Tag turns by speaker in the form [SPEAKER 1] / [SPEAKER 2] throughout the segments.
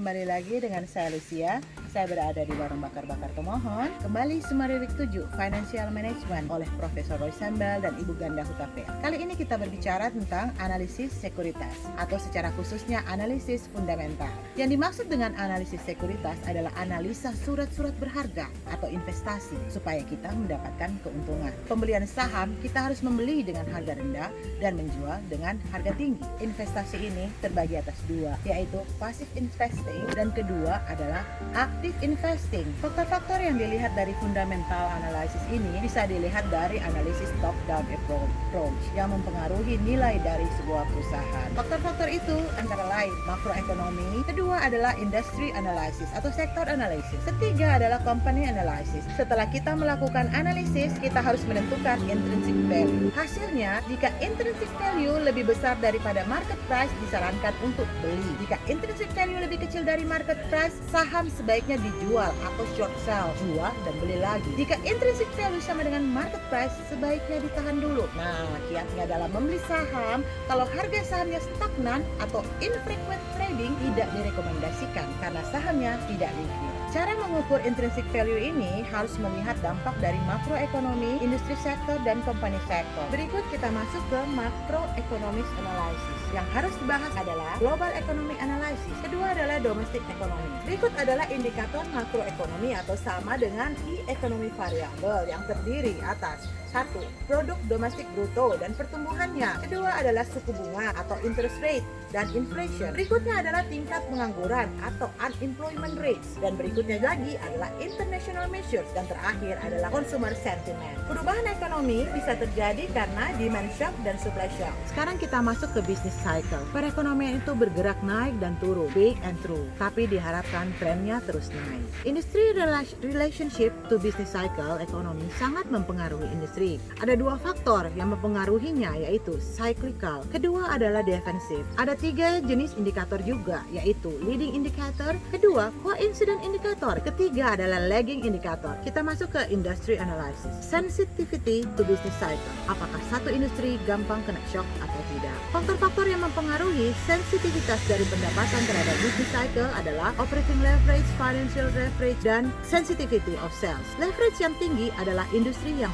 [SPEAKER 1] Kembali lagi dengan saya Lucia. Saya berada di Warung Bakar-Bakar Pemohon. Kembali Sumaririk 7 Financial Management oleh Profesor Roy Sambal dan Ibu Ganda Hutapea. Kali ini kita berbicara tentang analisis sekuritas atau secara khususnya analisis fundamental. Yang dimaksud dengan analisis sekuritas adalah analisa surat-surat berharga atau investasi supaya kita mendapatkan keuntungan. Pembelian saham kita harus membeli dengan harga rendah dan menjual dengan harga tinggi. Investasi ini terbagi atas dua, yaitu passive investing dan kedua adalah active investing. Faktor-faktor yang dilihat dari fundamental analysis ini bisa dilihat dari analisis top-down approach yang mempengaruhi nilai dari sebuah perusahaan. Faktor-faktor itu antara lain makroekonomi, kedua adalah industry analysis atau sektor analysis, ketiga adalah company analysis. Setelah kita melakukan analisis, kita harus menentukan intrinsic value. Hasilnya, jika intrinsic value lebih besar daripada market price, disarankan untuk beli. Jika intrinsic value lebih kecil dari market price, saham sebaiknya dijual atau short sell, jual dan beli lagi. Jika intrinsic value sama dengan market price, sebaiknya ditahan dulu. Nah, kiatnya dalam membeli saham, kalau harga sahamnya stagnan atau infrequent trading tidak direkomendasikan karena sahamnya tidak liquid. Cara mengukur intrinsic value ini harus melihat dampak dari makroekonomi, industri sektor, dan company sektor. Berikut kita masuk ke macroeconomics analysis. Yang harus dibahas adalah global economic analysis. Kedua adalah domestic economy. Berikut adalah indikator makroekonomi atau sama dengan key economy variable yang terdiri atas 1. Produk domestik bruto dan pertumbuhannya. Kedua adalah suku bunga atau interest rate dan inflation. Berikutnya adalah tingkat pengangguran atau unemployment rates. Dan berikutnya lagi adalah international measures. Dan terakhir adalah consumer sentiment. Perubahan ekonomi bisa terjadi karena demand shock dan supply shock. Sekarang kita masuk ke business cycle. Perekonomian itu bergerak naik dan turun, big and true. Tapi diharapkan trennya terus naik. Industry relationship to business cycle ekonomi sangat mempengaruhi industri. Ada dua faktor yang mempengaruhinya, yaitu cyclical. Kedua adalah defensive. Ada 3 jenis indikator juga, yaitu leading indicator. Kedua, coincident indicator. Ketiga adalah lagging indicator. Kita masuk ke industry analysis. Sensitivity to business cycle. Apakah satu industri gampang kena shock atau tidak? Faktor-faktor yang mempengaruhi sensitivitas dari pendapatan terhadap business cycle adalah operating leverage, financial leverage, dan sensitivity of sales. Leverage yang tinggi adalah industri yang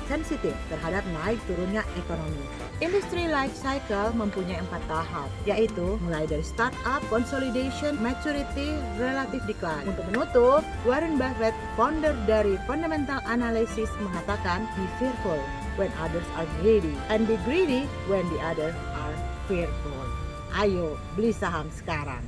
[SPEAKER 1] sensitif terhadap naik turunnya ekonomi. Industry life cycle mempunyai 4 tahap, yaitu mulai dari startup, consolidation, maturity, relative decline. Untuk menutup, Warren Buffett, founder dari Fundamental Analysis, mengatakan, be fearful when others are greedy, and be greedy when the others are fearful. Ayo, beli saham sekarang.